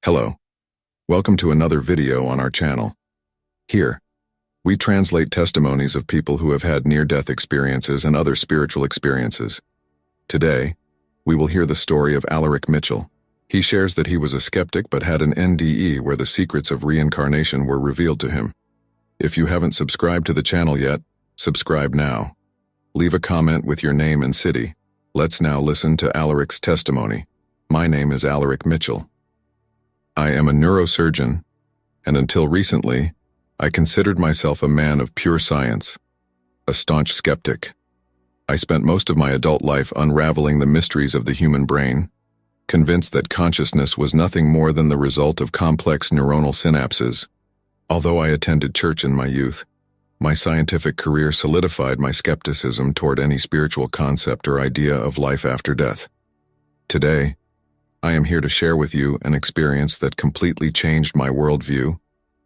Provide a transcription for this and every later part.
Hello. Welcome to another video on our channel. Here, we translate testimonies of people who have had near-death experiences and other spiritual experiences. Today, we will hear the story of Alaric Mitchell. He shares that he was a skeptic but had an NDE where the secrets of reincarnation were revealed to him. If you haven't subscribed to the channel yet, subscribe now. Leave a comment with your name and city. Let's now listen to Alaric's testimony. My name is Alaric Mitchell. I am a neurosurgeon, and until recently, I considered myself a man of pure science, a staunch skeptic. I spent most of my adult life unraveling the mysteries of the human brain, convinced that consciousness was nothing more than the result of complex neuronal synapses. Although I attended church in my youth, my scientific career solidified my skepticism toward any spiritual concept or idea of life after death. Today, I am here to share with you an experience that completely changed my worldview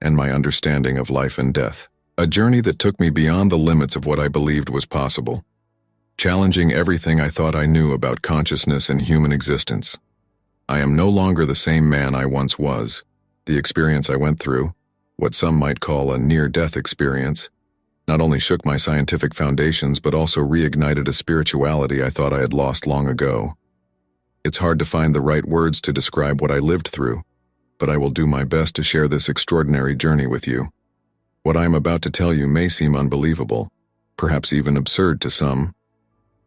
and my understanding of life and death. A journey that took me beyond the limits of what I believed was possible, challenging everything I thought I knew about consciousness and human existence. I am no longer the same man I once was. The experience I went through, what some might call a near-death experience, not only shook my scientific foundations but also reignited a spirituality I thought I had lost long ago. It's hard to find the right words to describe what I lived through, but I will do my best to share this extraordinary journey with you. What I am about to tell you may seem unbelievable, perhaps even absurd to some.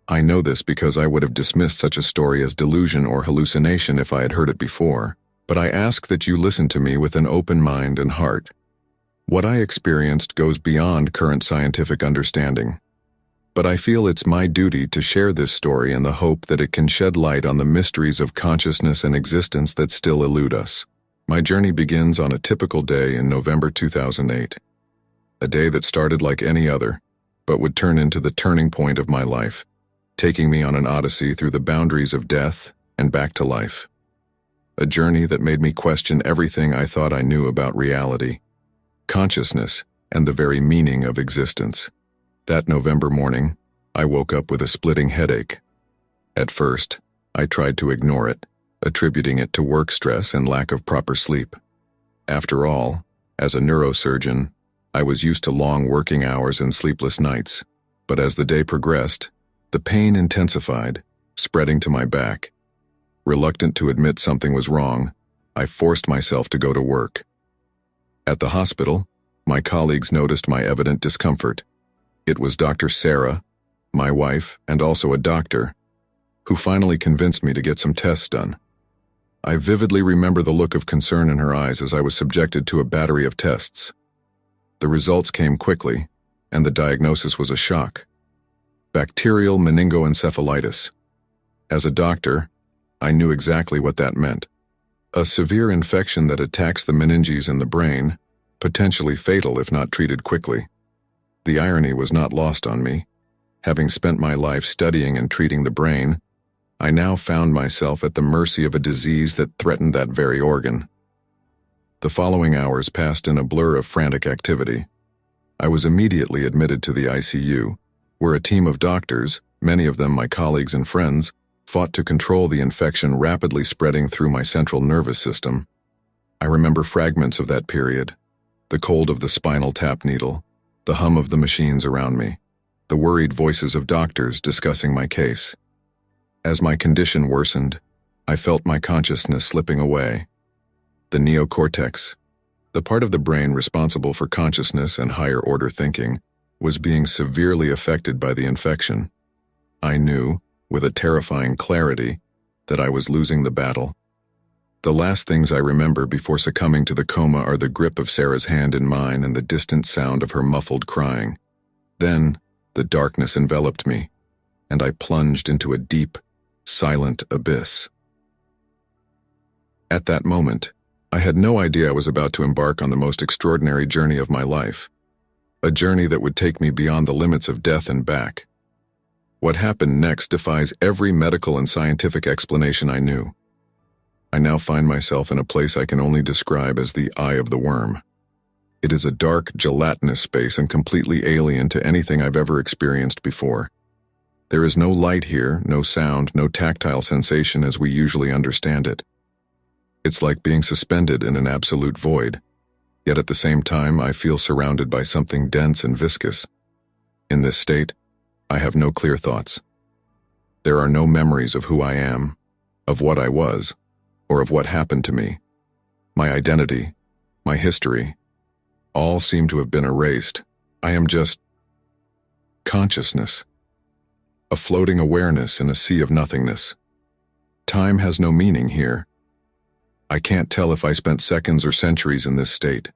I know this because I would have dismissed such a story as delusion or hallucination if I had heard it before, but I ask that you listen to me with an open mind and heart. What I experienced goes beyond current scientific understanding, but I feel it's my duty to share this story in the hope that it can shed light on the mysteries of consciousness and existence that still elude us. My journey begins on a typical day in November 2008. A day that started like any other, but would turn into the turning point of my life, taking me on an odyssey through the boundaries of death and back to life. A journey that made me question everything I thought I knew about reality, consciousness, and the very meaning of existence. That November morning, I woke up with a splitting headache. At first, I tried to ignore it, attributing it to work stress and lack of proper sleep. After all, as a neurosurgeon, I was used to long working hours and sleepless nights. But as the day progressed, the pain intensified, spreading to my back. Reluctant to admit something was wrong, I forced myself to go to work. At the hospital, my colleagues noticed my evident discomfort. It was Dr. Sarah, my wife, and also a doctor, who finally convinced me to get some tests done. I vividly remember the look of concern in her eyes as I was subjected to a battery of tests. The results came quickly, and the diagnosis was a shock. Bacterial meningoencephalitis. As a doctor, I knew exactly what that meant. A severe infection that attacks the meninges in the brain, potentially fatal if not treated quickly. The irony was not lost on me. Having spent my life studying and treating the brain, I now found myself at the mercy of a disease that threatened that very organ. The following hours passed in a blur of frantic activity. I was immediately admitted to the ICU, where a team of doctors, many of them my colleagues and friends, fought to control the infection rapidly spreading through my central nervous system. I remember fragments of that period, the cold of the spinal tap needle, the hum of the machines around me, the worried voices of doctors discussing my case. As my condition worsened, I felt my consciousness slipping away. The neocortex, the part of the brain responsible for consciousness and higher-order thinking, was being severely affected by the infection. I knew, with a terrifying clarity, that I was losing the battle. The last things I remember before succumbing to the coma are the grip of Sarah's hand in mine and the distant sound of her muffled crying. Then, the darkness enveloped me, and I plunged into a deep, silent abyss. At that moment, I had no idea I was about to embark on the most extraordinary journey of my life, a journey that would take me beyond the limits of death and back. What happened next defies every medical and scientific explanation I knew. I now find myself in a place I can only describe as the eye of the worm. It is a dark, gelatinous space and completely alien to anything I've ever experienced before. There is no light here, no sound, no tactile sensation as we usually understand it. It's like being suspended in an absolute void, yet at the same time I feel surrounded by something dense and viscous. In this state, I have no clear thoughts. There are no memories of who I am, of what I was, or of what happened to me. My identity, my history, all seem to have been erased. I am just consciousness, a floating awareness in a sea of nothingness. Time has no meaning here. I can't tell if I spent seconds or centuries in this state.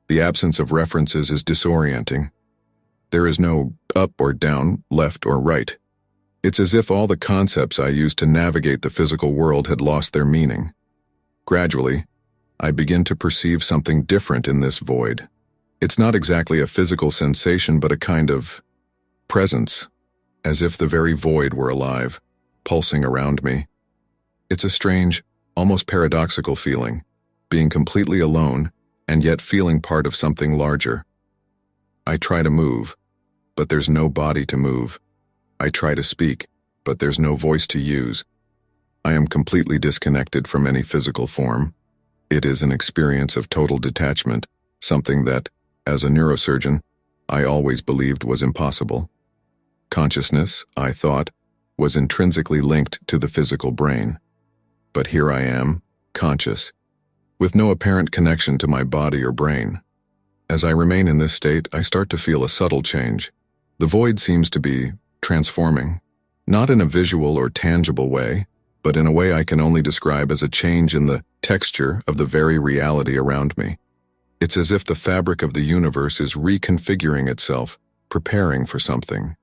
The absence of references is disorienting. There is no up or down, left or right. It's as if all the concepts I used to navigate the physical world had lost their meaning. Gradually, I begin to perceive something different in this void. It's not exactly a physical sensation, but a kind of presence, as if the very void were alive, pulsing around me. It's a strange, almost paradoxical feeling, being completely alone and yet feeling part of something larger. I try to move, but there's no body to move. I try to speak, but there's no voice to use. I am completely disconnected from any physical form. It is an experience of total detachment, something that, as a neurosurgeon, I always believed was impossible. Consciousness, I thought, was intrinsically linked to the physical brain. But here I am, conscious, with no apparent connection to my body or brain. As I remain in this state, I start to feel a subtle change. The void seems to be transforming, not in a visual or tangible way, but in a way I can only describe as a change in the texture of the very reality around me. It's as if the fabric of the universe is reconfiguring itself, preparing for something.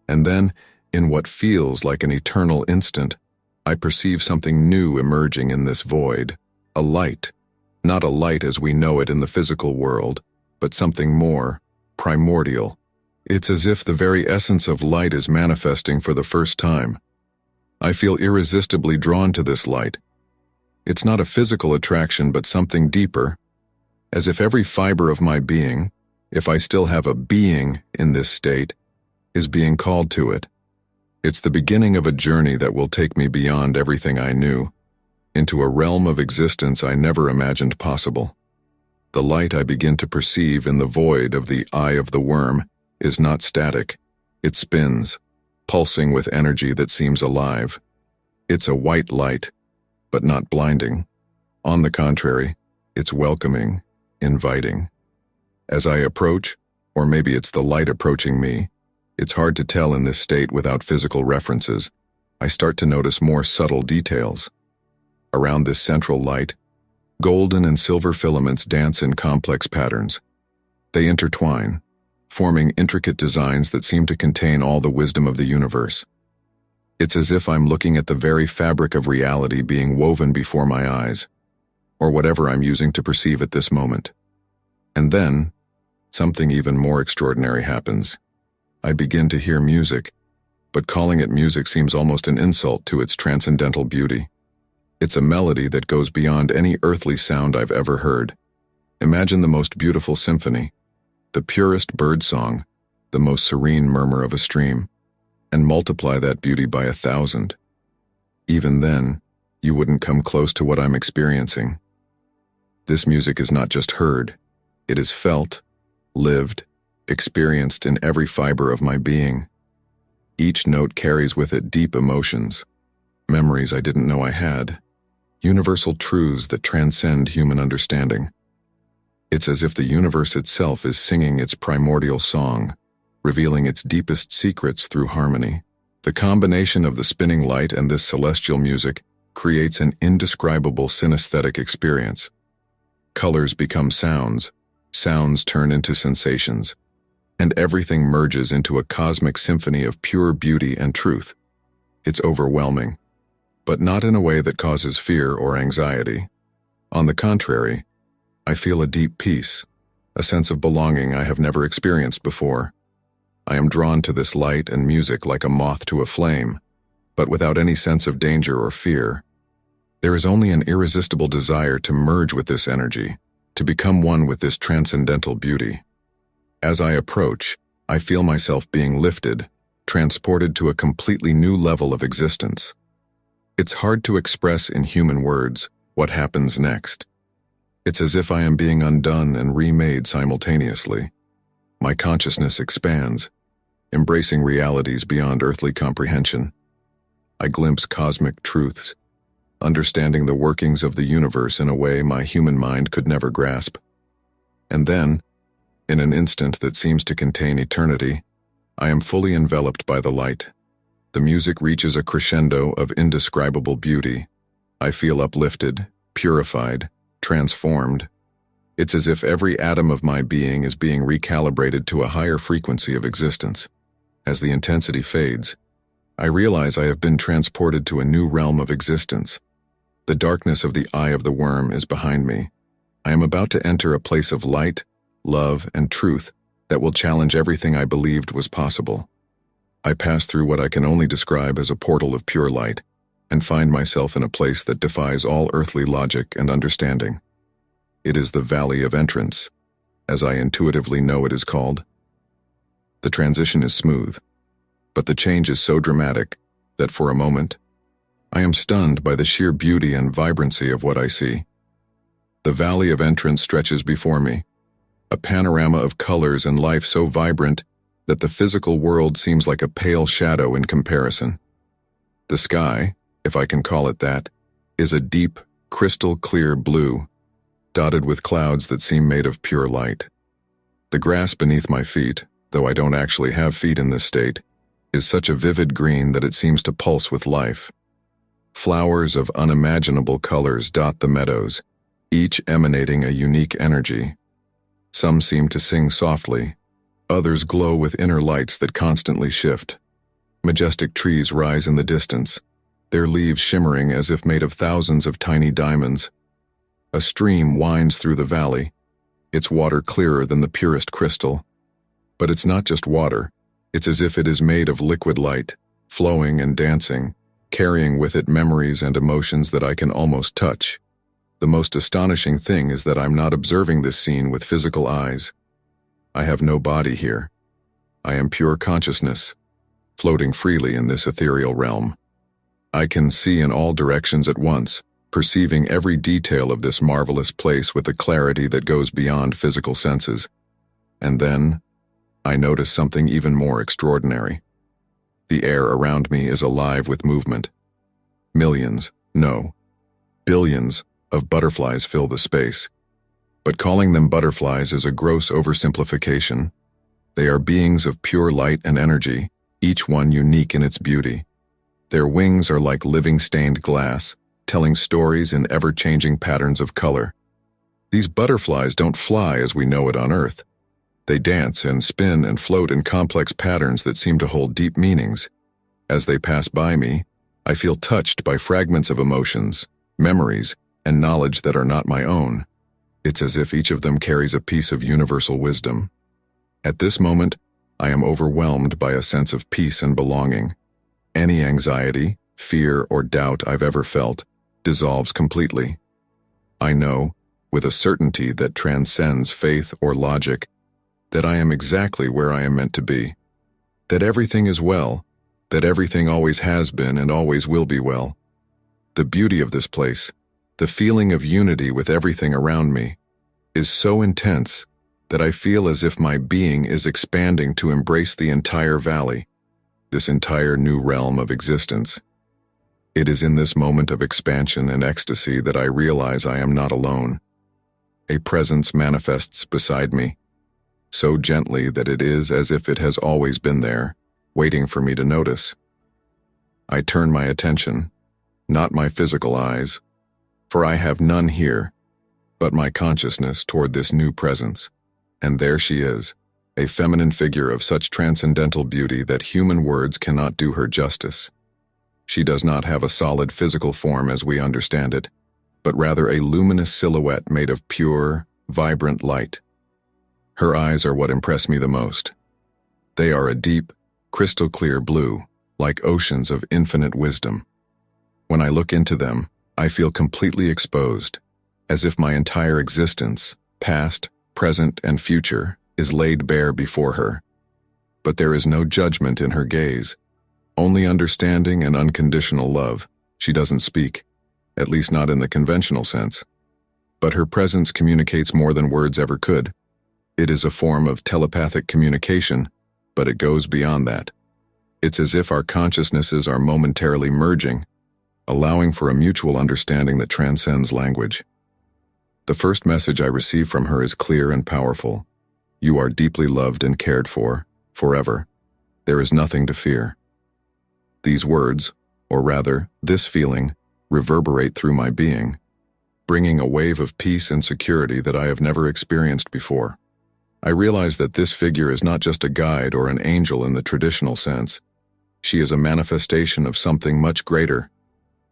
And then, in what feels like an eternal instant, I perceive something new emerging in this void, a light, not a light as we know it in the physical world, but something more primordial. It's as if the very essence of light is manifesting for the first time. I feel irresistibly drawn to this light. It's not a physical attraction, but something deeper, as if every fiber of my being, if I still have a being in this state, is being called to it. It's the beginning of a journey that will take me beyond everything I knew, into a realm of existence I never imagined possible. The light I begin to perceive in the void of the eye of the worm is not static. It spins, pulsing with energy that seems alive. It's a white light, but not blinding. On the contrary, it's welcoming, inviting. As I approach, or maybe it's the light approaching me, it's hard to tell in this state without physical references. I start to notice more subtle details. Around this central light, golden and silver filaments dance in complex patterns. They intertwine, forming intricate designs that seem to contain all the wisdom of the universe. It's as if I'm looking at the very fabric of reality being woven before my eyes, or whatever I'm using to perceive at this moment. And then, something even more extraordinary happens. I begin to hear music, but calling it music seems almost an insult to its transcendental beauty. It's a melody that goes beyond any earthly sound I've ever heard. Imagine the most beautiful symphony, the purest bird song, the most serene murmur of a stream, and multiply that beauty by 1,000. Even then, you wouldn't come close to what I'm experiencing. This music is not just heard, it is felt, lived, experienced in every fiber of my being. Each note carries with it deep emotions, memories I didn't know I had, universal truths that transcend human understanding. It's as if the universe itself is singing its primordial song, revealing its deepest secrets through harmony. The combination of the spinning light and this celestial music creates an indescribable synesthetic experience. Colors become sounds, sounds turn into sensations, and everything merges into a cosmic symphony of pure beauty and truth. It's overwhelming, but not in a way that causes fear or anxiety. On the contrary, I feel a deep peace, a sense of belonging I have never experienced before. I am drawn to this light and music like a moth to a flame, but without any sense of danger or fear. There is only an irresistible desire to merge with this energy, to become one with this transcendental beauty. As I approach, I feel myself being lifted, transported to a completely new level of existence. It's hard to express in human words, What happens next? It's as if I am being undone and remade simultaneously. My consciousness expands, embracing realities beyond earthly comprehension. I glimpse cosmic truths, understanding the workings of the universe in a way my human mind could never grasp. And then, in an instant that seems to contain eternity, I am fully enveloped by the light. The music reaches a crescendo of indescribable beauty. I feel uplifted, purified, transformed. It's as if every atom of my being is being recalibrated to a higher frequency of existence. As the intensity fades, I realize I have been transported to a new realm of existence. The darkness of the eye of the worm is behind me. I am about to enter a place of light, love, and truth that will challenge everything I believed was possible. I pass through what I can only describe as a portal of pure light and find myself in a place that defies all earthly logic and understanding. It is the Valley of Entrance, as I intuitively know it is called. The transition is smooth, but the change is so dramatic that for a moment, I am stunned by the sheer beauty and vibrancy of what I see. The Valley of Entrance stretches before me, a panorama of colors and life so vibrant that the physical world seems like a pale shadow in comparison. The sky, if I can call it that, is a deep, crystal-clear blue, dotted with clouds that seem made of pure light. The grass beneath my feet, though I don't actually have feet in this state, is such a vivid green that it seems to pulse with life. Flowers of unimaginable colors dot the meadows, each emanating a unique energy. Some seem to sing softly, others glow with inner lights that constantly shift. Majestic trees rise in the distance, their leaves shimmering as if made of thousands of tiny diamonds. A stream winds through the valley, its water clearer than the purest crystal. But it's not just water, it's as if it is made of liquid light, flowing and dancing, carrying with it memories and emotions that I can almost touch. The most astonishing thing is that I'm not observing this scene with physical eyes. I have no body here. I am pure consciousness, floating freely in this ethereal realm. I can see in all directions at once, perceiving every detail of this marvelous place with a clarity that goes beyond physical senses. And then, I notice something even more extraordinary. The air around me is alive with movement. Millions, no, billions of butterflies fill the space. But calling them butterflies is a gross oversimplification. They are beings of pure light and energy, each one unique in its beauty. Their wings are like living stained glass, telling stories in ever-changing patterns of color. These butterflies don't fly as we know it on Earth. They dance and spin and float in complex patterns that seem to hold deep meanings. As they pass by me, I feel touched by fragments of emotions, memories, and knowledge that are not my own. It's as if each of them carries a piece of universal wisdom. At this moment, I am overwhelmed by a sense of peace and belonging. Any anxiety, fear, or doubt I've ever felt dissolves completely. I know, with a certainty that transcends faith or logic, that I am exactly where I am meant to be. That everything is well, that everything always has been and always will be well. The beauty of this place, the feeling of unity with everything around me, is so intense that I feel as if my being is expanding to embrace the entire valley, this entire new realm of existence. It is in this moment of expansion and ecstasy that I realize I am not alone. A presence manifests beside me, so gently that it is as if it has always been there, waiting for me to notice. I turn my attention, not my physical eyes, for I have none here, but my consciousness toward this new presence. And there she is, a feminine figure of such transcendental beauty that human words cannot do her justice. She does not have a solid physical form as we understand it, but rather a luminous silhouette made of pure, vibrant light. Her eyes are what impress me the most. They are a deep, crystal-clear blue, like oceans of infinite wisdom. When I look into them, I feel completely exposed, as if my entire existence, past, present, and future, is laid bare before her. But there is no judgment in her gaze, only understanding and unconditional love. She doesn't speak, at least not in the conventional sense. But her presence communicates more than words ever could. It is a form of telepathic communication, but it goes beyond that. It's as if our consciousnesses are momentarily merging, allowing for a mutual understanding that transcends language. The first message I receive from her is clear and powerful. You are deeply loved and cared for, forever. There is nothing to fear. These words, or rather, this feeling, reverberate through my being, bringing a wave of peace and security that I have never experienced before. I realize that this figure is not just a guide or an angel in the traditional sense. She is a manifestation of something much greater,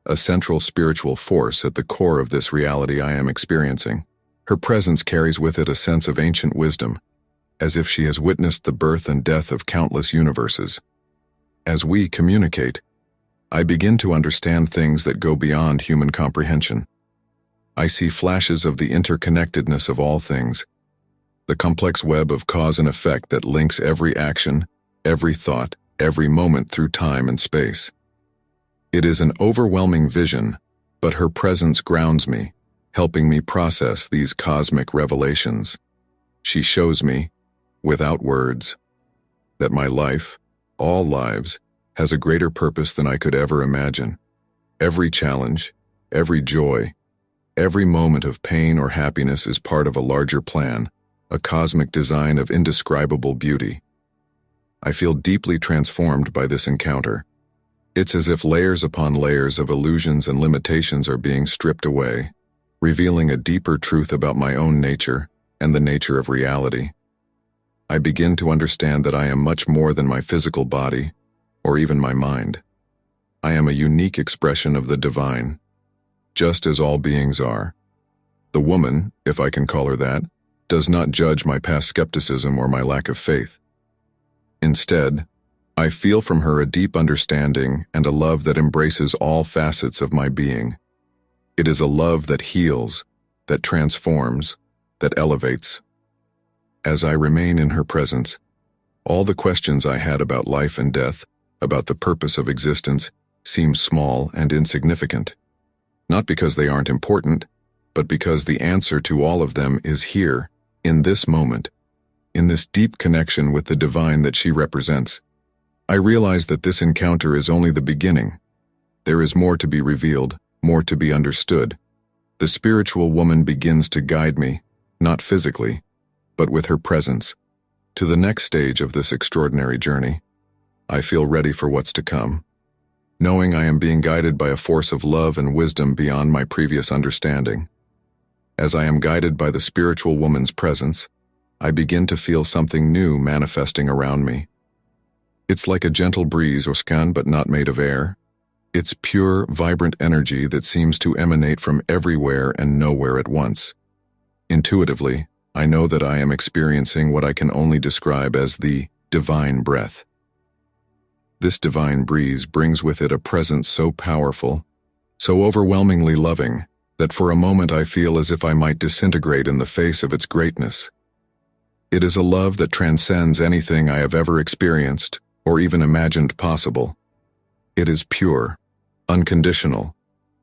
a central spiritual force at the core of this reality I am experiencing. Her presence carries with it a sense of ancient wisdom, as if she has witnessed the birth and death of countless universes. As we communicate, I begin to understand things that go beyond human comprehension. I see flashes of the interconnectedness of all things, the complex web of cause and effect that links every action, every thought, every moment through time and space. It is an overwhelming vision, but her presence grounds me, helping me process these cosmic revelations. She shows me, without words, that my life, all lives, has a greater purpose than I could ever imagine. Every challenge, every joy, every moment of pain or happiness is part of a larger plan, a cosmic design of indescribable beauty. I feel deeply transformed by this encounter. It's as if layers upon layers of illusions and limitations are being stripped away, revealing a deeper truth about my own nature and the nature of reality. I begin to understand that I am much more than my physical body, or even my mind. I am a unique expression of the divine, just as all beings are. The woman, if I can call her that, does not judge my past skepticism or my lack of faith. Instead, I feel from her a deep understanding and a love that embraces all facets of my being. It is a love that heals, that transforms, that elevates. As I remain in her presence, all the questions I had about life and death, about the purpose of existence, seem small and insignificant. Not because they aren't important, but because the answer to all of them is here, in this moment, in this deep connection with the divine that she represents. I realize that this encounter is only the beginning. There is more to be revealed, more to be understood. The spiritual woman begins to guide me, not physically, but with her presence, to the next stage of this extraordinary journey. I feel ready for what's to come, knowing I am being guided by a force of love and wisdom beyond my previous understanding. As I am guided by the spiritual woman's presence, I begin to feel something new manifesting around me. It's like a gentle breeze or scan, but not made of air. It's pure, vibrant energy that seems to emanate from everywhere and nowhere at once. Intuitively, I know that I am experiencing what I can only describe as the divine breath. This divine breeze brings with it a presence so powerful, so overwhelmingly loving, that for a moment I feel as if I might disintegrate in the face of its greatness. It is a love that transcends anything I have ever experienced or even imagined possible. It is pure, unconditional,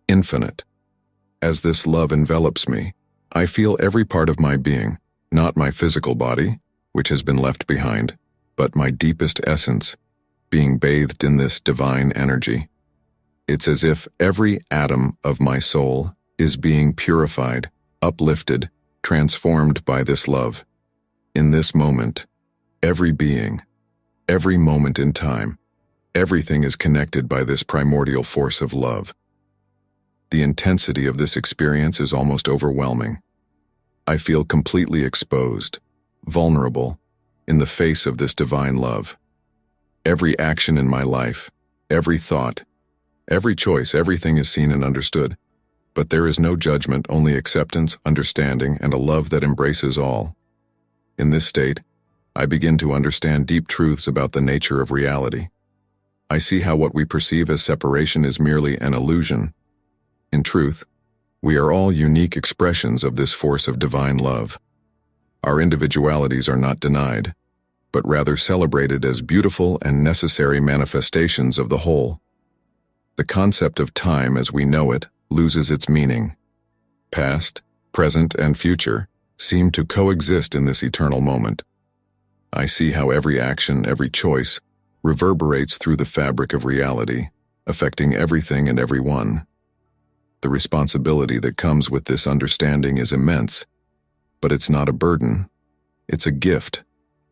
infinite. As this love envelops me, I feel every part of my being, not my physical body, which has been left behind, but my deepest essence, being bathed in this divine energy. It's as if every atom of my soul is being purified, uplifted, transformed by this love. In this moment, every being, every moment in time, everything is connected by this primordial force of love. The intensity of this experience is almost overwhelming. I feel completely exposed, vulnerable, in the face of this divine love. Every action in my life, every thought, every choice, everything is seen and understood. But there is no judgment, only acceptance, understanding, and a love that embraces all. In this state, I begin to understand deep truths about the nature of reality. I see how what we perceive as separation is merely an illusion. In truth, we are all unique expressions of this force of divine love. Our individualities are not denied, but rather celebrated as beautiful and necessary manifestations of the whole. The concept of time as we know it, loses its meaning. Past, present, and future seem to coexist in this eternal moment. I see how every action, every choice, reverberates through the fabric of reality, affecting everything and everyone. The responsibility that comes with this understanding is immense, but it's not a burden. It's a gift,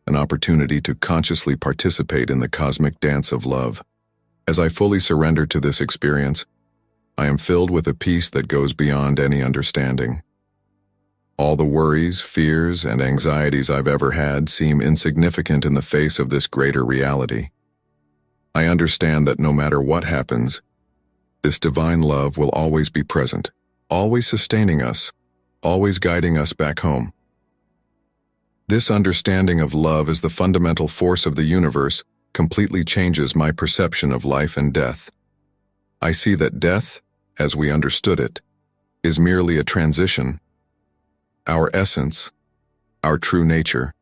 an opportunity to consciously participate in the cosmic dance of love. As I fully surrender to this experience, I am filled with a peace that goes beyond any understanding. All the worries, fears, and anxieties I've ever had seem insignificant in the face of this greater reality. I understand that no matter what happens, this divine love will always be present, always sustaining us, always guiding us back home. This understanding of love as the fundamental force of the universe completely changes my perception of life and death. I see that death, as we understood it, is merely a transition. Our essence, our true nature,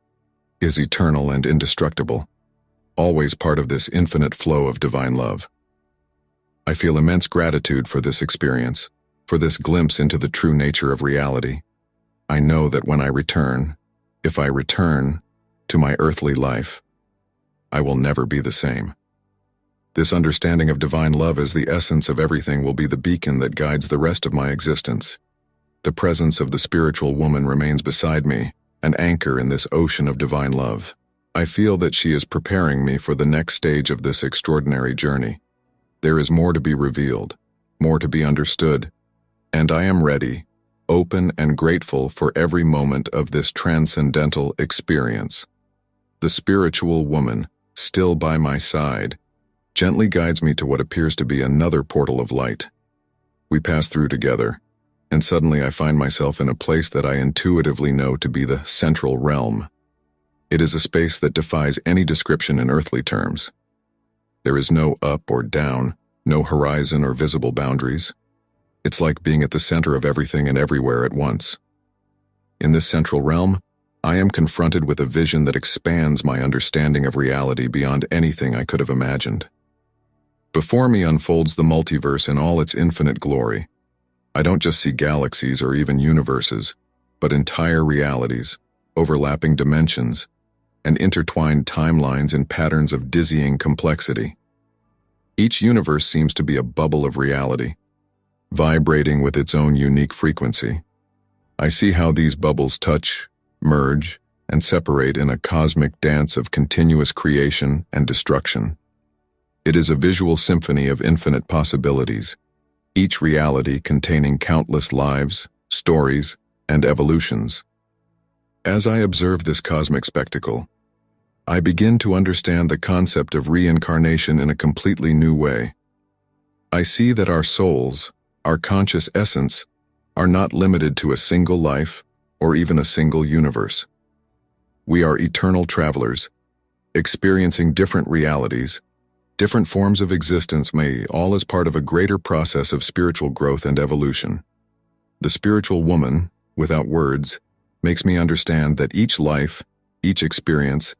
is eternal and indestructible, always part of this infinite flow of divine love. I feel immense gratitude for this experience, for this glimpse into the true nature of reality. I know that when I return, if I return to my earthly life, I will never be the same. This understanding of divine love as the essence of everything will be the beacon that guides the rest of my existence. The presence of the spiritual woman remains beside me, an anchor in this ocean of divine love. I feel that she is preparing me for the next stage of this extraordinary journey. There is more to be revealed, more to be understood, and I am ready, open and grateful for every moment of this transcendental experience. The spiritual woman, still by my side, gently guides me to what appears to be another portal of light. We pass through together, and suddenly I find myself in a place that I intuitively know to be the central realm. It is a space that defies any description in earthly terms. There is no up or down, no horizon or visible boundaries. It's like being at the center of everything and everywhere at once. In this central realm, I am confronted with a vision that expands my understanding of reality beyond anything I could have imagined. Before me unfolds the multiverse in all its infinite glory. I don't just see galaxies or even universes, but entire realities, overlapping dimensions, and intertwined timelines in patterns of dizzying complexity. Each universe seems to be a bubble of reality, vibrating with its own unique frequency. I see how these bubbles touch, merge, and separate in a cosmic dance of continuous creation and destruction. It is a visual symphony of infinite possibilities, each reality containing countless lives, stories, and evolutions. As I observe this cosmic spectacle, I begin to understand the concept of reincarnation in a completely new way. I see that our souls, our conscious essence, are not limited to a single life or even a single universe. We are eternal travelers, experiencing different realities, different forms of existence, all as part of a greater process of spiritual growth and evolution. The spiritual woman, without words, makes me understand that each life, each experience,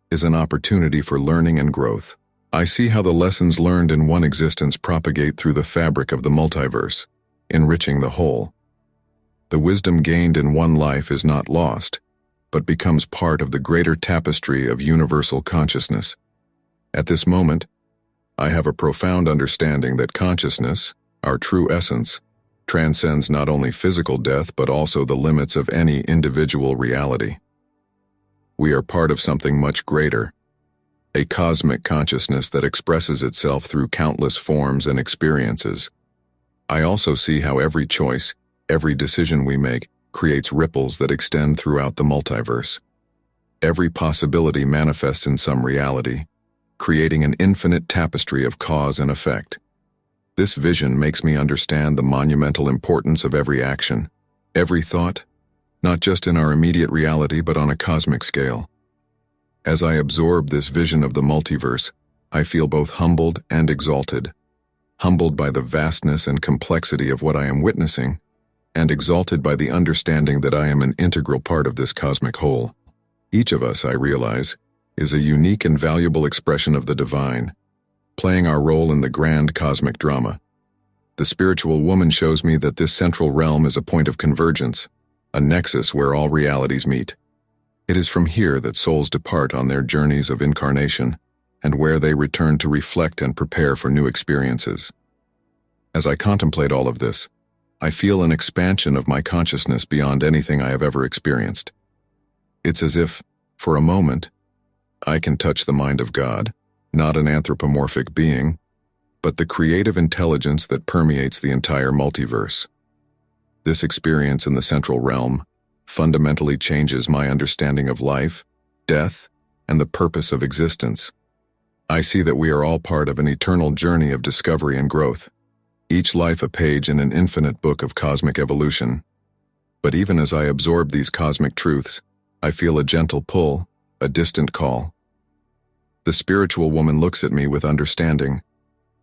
is an opportunity for learning and growth. I see how the lessons learned in one existence propagate through the fabric of the multiverse, enriching the whole. The wisdom gained in one life is not lost, but becomes part of the greater tapestry of universal consciousness. At this moment, I have a profound understanding that consciousness, our true essence, transcends not only physical death but also the limits of any individual reality. We are part of something much greater, a cosmic consciousness that expresses itself through countless forms and experiences. I also see how every choice, every decision we make, creates ripples that extend throughout the multiverse. Every possibility manifests in some reality, creating an infinite tapestry of cause and effect. This vision makes me understand the monumental importance of every action, every thought, not just in our immediate reality but on a cosmic scale. As I absorb this vision of the multiverse, I feel both humbled and exalted. Humbled by the vastness and complexity of what I am witnessing, and exalted by the understanding that I am an integral part of this cosmic whole. Each of us, I realize, is a unique and valuable expression of the divine, playing our role in the grand cosmic drama. The spiritual woman shows me that this central realm is a point of convergence, a nexus where all realities meet. It is from here that souls depart on their journeys of incarnation, and where they return to reflect and prepare for new experiences. As I contemplate all of this, I feel an expansion of my consciousness beyond anything I have ever experienced. It's as if, for a moment, I can touch the mind of God, not an anthropomorphic being, but the creative intelligence that permeates the entire multiverse. This experience in the central realm fundamentally changes my understanding of life, death, and the purpose of existence. I see that we are all part of an eternal journey of discovery and growth, each life a page in an infinite book of cosmic evolution. But even as I absorb these cosmic truths, I feel a gentle pull, a distant call. The spiritual woman looks at me with understanding.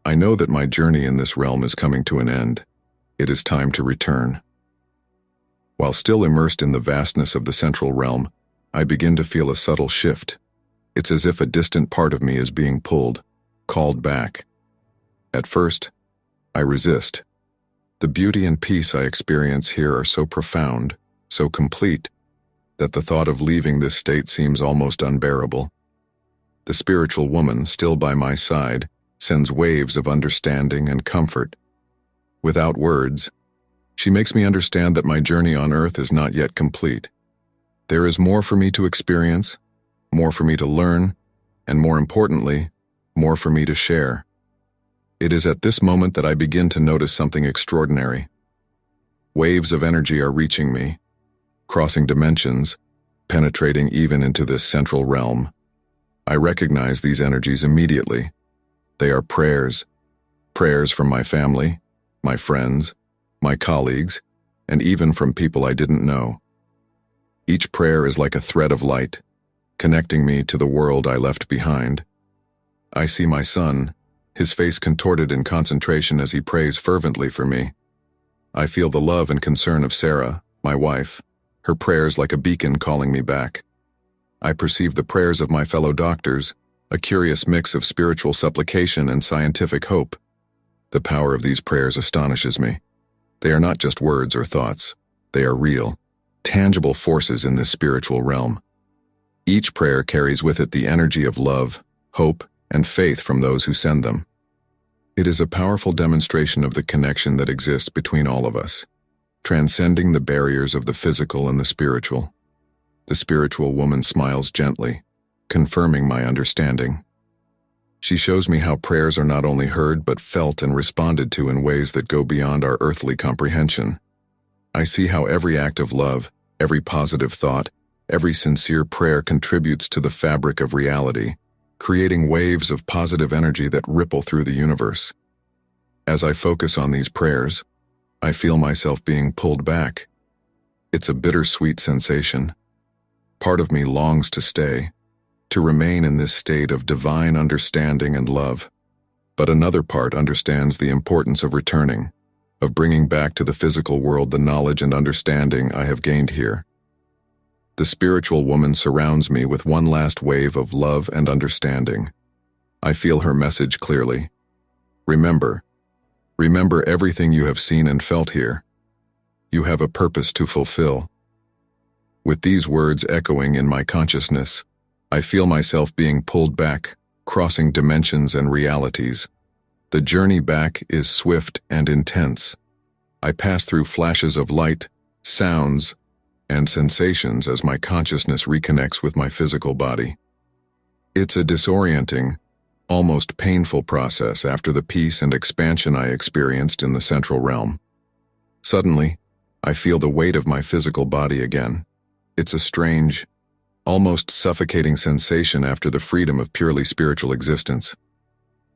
I know that my journey in this realm is coming to an end. It is time to return. While still immersed in the vastness of the central realm, I begin to feel a subtle shift. It's as if a distant part of me is being pulled, called back. At first, I resist. The beauty and peace I experience here are so profound, so complete, that the thought of leaving this state seems almost unbearable. The spiritual woman, still by my side, sends waves of understanding and comfort. Without words, she makes me understand that my journey on earth is not yet complete. There is more for me to experience, more for me to learn, and more importantly, more for me to share. It is at this moment that I begin to notice something extraordinary. Waves of energy are reaching me, crossing dimensions, penetrating even into this central realm. I recognize these energies immediately. They are prayers from my family, my friends, my colleagues, and even from people I didn't know. Each prayer is like a thread of light, connecting me to the world I left behind. I see my son, his face contorted in concentration as he prays fervently for me. I feel the love and concern of Sarah, my wife, her prayers like a beacon calling me back. I perceive the prayers of my fellow doctors, a curious mix of spiritual supplication and scientific hope. The power of these prayers astonishes me. They are not just words or thoughts. They are real, tangible forces in this spiritual realm. Each prayer carries with it the energy of love, hope, and faith from those who send them. It is a powerful demonstration of the connection that exists between all of us, transcending the barriers of the physical and the spiritual. The spiritual woman smiles gently, confirming my understanding. She shows me how prayers are not only heard but felt and responded to in ways that go beyond our earthly comprehension. I see how every act of love, every positive thought, every sincere prayer contributes to the fabric of reality, creating waves of positive energy that ripple through the universe. As I focus on these prayers, I feel myself being pulled back. It's a bittersweet sensation. Part of me longs to stay, to remain in this state of divine understanding and love. But another part understands the importance of returning, of bringing back to the physical world the knowledge and understanding I have gained here. The spiritual woman surrounds me with one last wave of love and understanding. I feel her message clearly. Remember everything you have seen and felt here. You have a purpose to fulfill. With these words echoing in my consciousness, I feel myself being pulled back, crossing dimensions and realities. The journey back is swift and intense. I pass through flashes of light, sounds, and sensations as my consciousness reconnects with my physical body. It's a disorienting, almost painful process after the peace and expansion I experienced in the central realm. Suddenly, I feel the weight of my physical body again. It's a strange, almost suffocating sensation after the freedom of purely spiritual existence.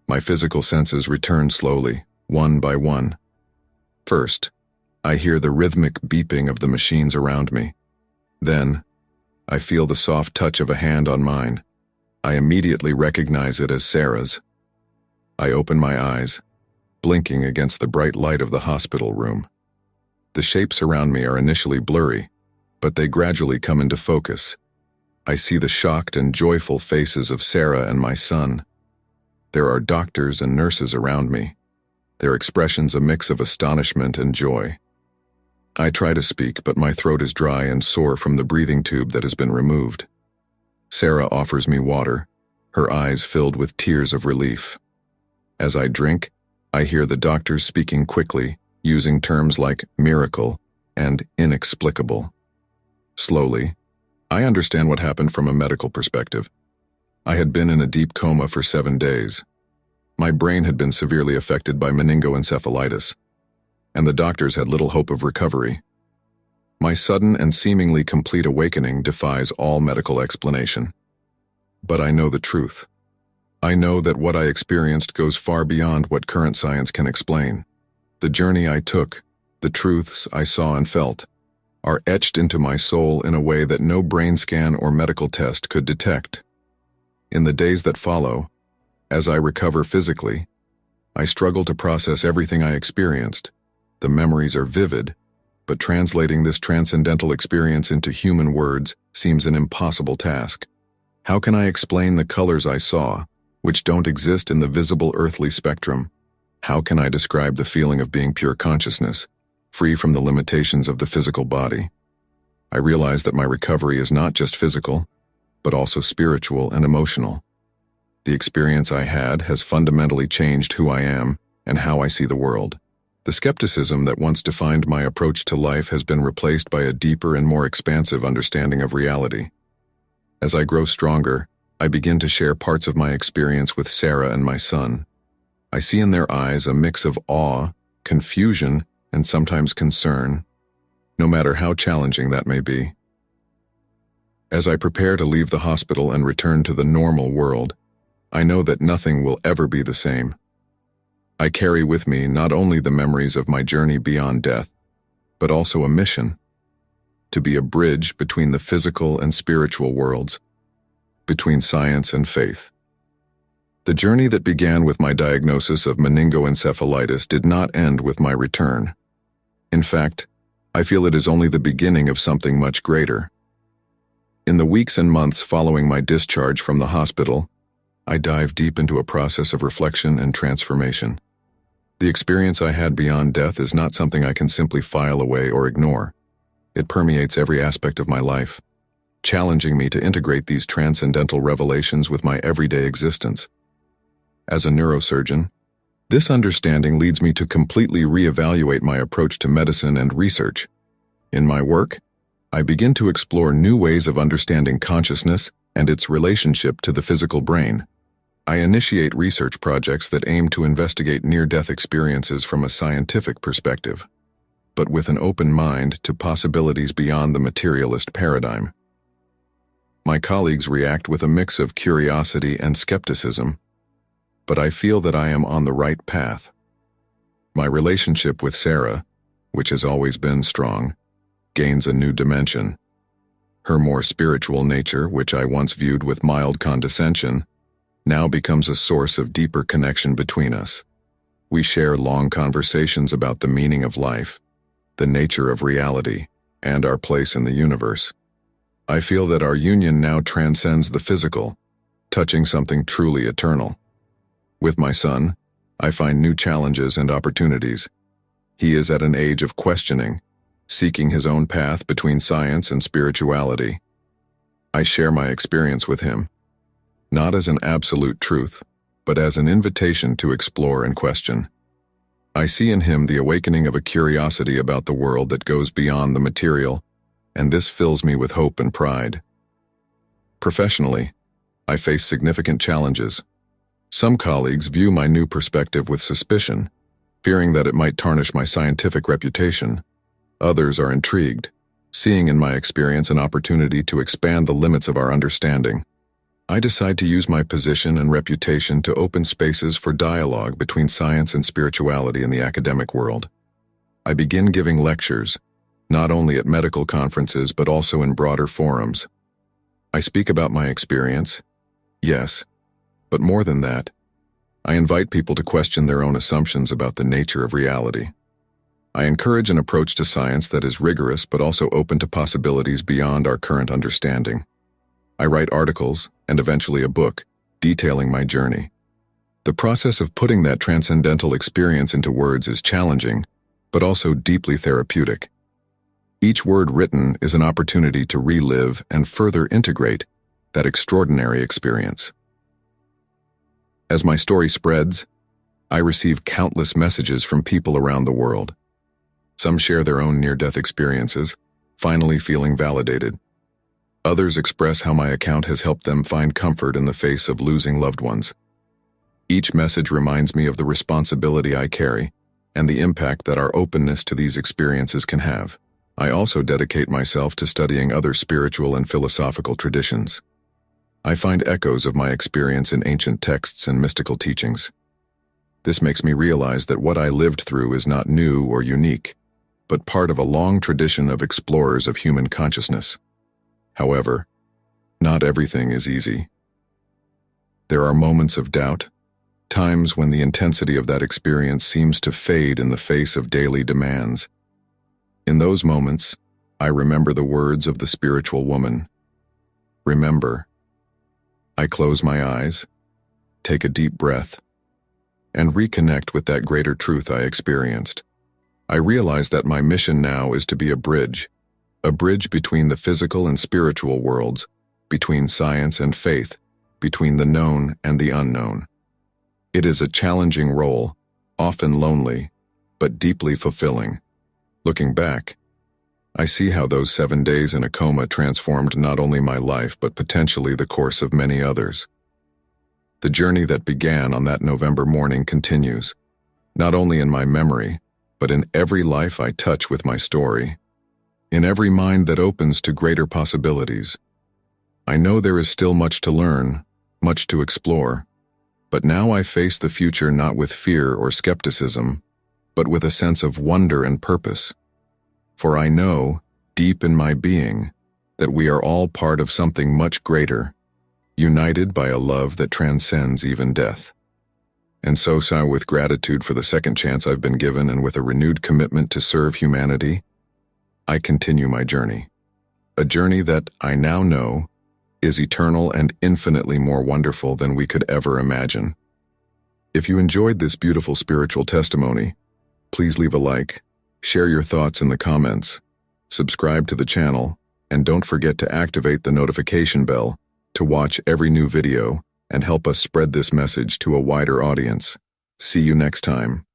My physical senses return slowly, one by one. First, I hear the rhythmic beeping of the machines around me. Then, I feel the soft touch of a hand on mine. I immediately recognize it as Sarah's. I open my eyes, blinking against the bright light of the hospital room. The shapes around me are initially blurry, but they gradually come into focus. I see the shocked and joyful faces of Sarah and my son. There are doctors and nurses around me. their expressions a mix of astonishment and joy. I try to speak, but my throat is dry and sore from the breathing tube that has been removed. Sarah offers me water, her eyes filled with tears of relief. As I drink, I hear the doctors speaking quickly, using terms like miracle and inexplicable. Slowly, I understand what happened from a medical perspective. I had been in a deep coma for 7 days. My brain had been severely affected by meningoencephalitis, and the doctors had little hope of recovery. My sudden and seemingly complete awakening defies all medical explanation. But I know the truth. I know that what I experienced goes far beyond what current science can explain. The journey I took, the truths I saw and felt, are etched into my soul in a way that no brain scan or medical test could detect. In the days that follow, as I recover physically, I struggle to process everything I experienced. The memories are vivid, but translating this transcendental experience into human words seems an impossible task. How can I explain the colors I saw, which don't exist in the visible earthly spectrum? How can I describe the feeling of being pure consciousness, free from the limitations of the physical body? I realize that my recovery is not just physical, but also spiritual and emotional. The experience I had has fundamentally changed who I am and how I see the world. The skepticism that once defined my approach to life has been replaced by a deeper and more expansive understanding of reality. As I grow stronger, I begin to share parts of my experience with Sarah and my son. I see in their eyes a mix of awe, confusion, and sometimes concern, no matter how challenging that may be. As I prepare to leave the hospital and return to the normal world, I know that nothing will ever be the same. I carry with me not only the memories of my journey beyond death, but also a mission: to be a bridge between the physical and spiritual worlds, between science and faith. The journey that began with my diagnosis of meningoencephalitis did not end with my return. In fact, I feel it is only the beginning of something much greater. In the weeks and months following my discharge from the hospital, I dive deep into a process of reflection and transformation. The experience I had beyond death is not something I can simply file away or ignore. It permeates every aspect of my life, challenging me to integrate these transcendental revelations with my everyday existence. As a neurosurgeon, this understanding leads me to completely reevaluate my approach to medicine and research. In my work, I begin to explore new ways of understanding consciousness and its relationship to the physical brain. I initiate research projects that aim to investigate near-death experiences from a scientific perspective, but with an open mind to possibilities beyond the materialist paradigm. My colleagues react with a mix of curiosity and skepticism, but I feel that I am on the right path. My relationship with Sarah, which has always been strong, gains a new dimension. Her more spiritual nature, which I once viewed with mild condescension, now becomes a source of deeper connection between us. We share long conversations about the meaning of life, the nature of reality, and our place in the universe. I feel that our union now transcends the physical, touching something truly eternal. With my son, I find new challenges and opportunities. He is at an age of questioning, seeking his own path between science and spirituality. I share my experience with him, not as an absolute truth, but as an invitation to explore and question. I see in him the awakening of a curiosity about the world that goes beyond the material, and this fills me with hope and pride. Professionally, I face significant challenges. Some colleagues view my new perspective with suspicion, fearing that it might tarnish my scientific reputation. Others are intrigued, seeing in my experience an opportunity to expand the limits of our understanding. I decide to use my position and reputation to open spaces for dialogue between science and spirituality in the academic world. I begin giving lectures, not only at medical conferences but also in broader forums. I speak about my experience, yes, but more than that, I invite people to question their own assumptions about the nature of reality. I encourage an approach to science that is rigorous but also open to possibilities beyond our current understanding. I write articles, and eventually a book, detailing my journey. The process of putting that transcendental experience into words is challenging, but also deeply therapeutic. Each word written is an opportunity to relive and further integrate that extraordinary experience. As my story spreads, I receive countless messages from people around the world. Some share their own near-death experiences, finally feeling validated. Others express how my account has helped them find comfort in the face of losing loved ones. Each message reminds me of the responsibility I carry and the impact that our openness to these experiences can have. I also dedicate myself to studying other spiritual and philosophical traditions. I find echoes of my experience in ancient texts and mystical teachings. This makes me realize that what I lived through is not new or unique, but part of a long tradition of explorers of human consciousness. However, not everything is easy. There are moments of doubt, times when the intensity of that experience seems to fade in the face of daily demands. In those moments, I remember the words of the spiritual woman. Remember. I close my eyes, take a deep breath, and reconnect with that greater truth I experienced. I realize that my mission now is to be a bridge between the physical and spiritual worlds, between science and faith, between the known and the unknown. It is a challenging role, often lonely, but deeply fulfilling. Looking back, I see how those 7 days in a coma transformed not only my life but potentially the course of many others. The journey that began on that November morning continues, not only in my memory, but in every life I touch with my story, in every mind that opens to greater possibilities. I know there is still much to learn, much to explore, but now I face the future not with fear or skepticism, but with a sense of wonder and purpose. For I know, deep in my being, that we are all part of something much greater, united by a love that transcends even death. And so, with gratitude for the second chance I've been given and with a renewed commitment to serve humanity, I continue my journey. A journey that I now know is eternal and infinitely more wonderful than we could ever imagine. If you enjoyed this beautiful spiritual testimony, please leave a like, share your thoughts in the comments, subscribe to the channel, and don't forget to activate the notification bell to watch every new video and help us spread this message to a wider audience. See you next time.